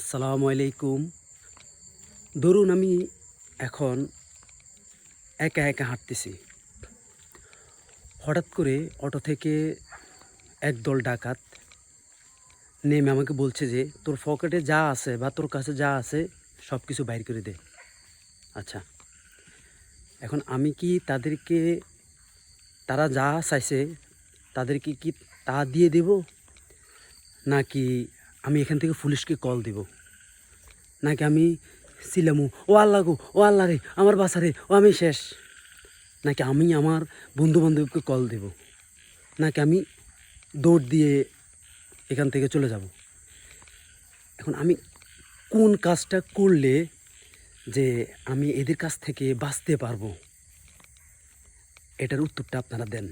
আসসালামু আলাইকুম। ধরুন আমি এখন একা একা হাঁটতেছি। হঠাৎ করে অটো থেকে একদল ডাকাত নেমে আমাকে বলছে যে, "তোর পকেটে যা আছে বা তোর কাছে যা আছে সব কিছু বাইর করে দে।" আচ্ছা, এখন আমি কি তাদেরকে তারা যা চাইছে তাদেরকে কি তা দিয়ে দেব? নাকি আমি এখান থেকে পুলিশকে কল দিব? নাকি আমি চিল্লামু, "ও আল্লাহ গো! ও আল্লাহ রে! আমার বাঁচা রে! ও আমি শেষ!" নাকি আমি আমার বন্ধু-বান্ধবকে কল দেব? নাকি আমি দৌড় দিয়ে এখান থেকে চলে যাব? এখন আমি কোন কাজটা করলে যে আমি এদের কাছ থেকে বাঁচতে পারবো? এটার উত্তরটা আপনারা দেন।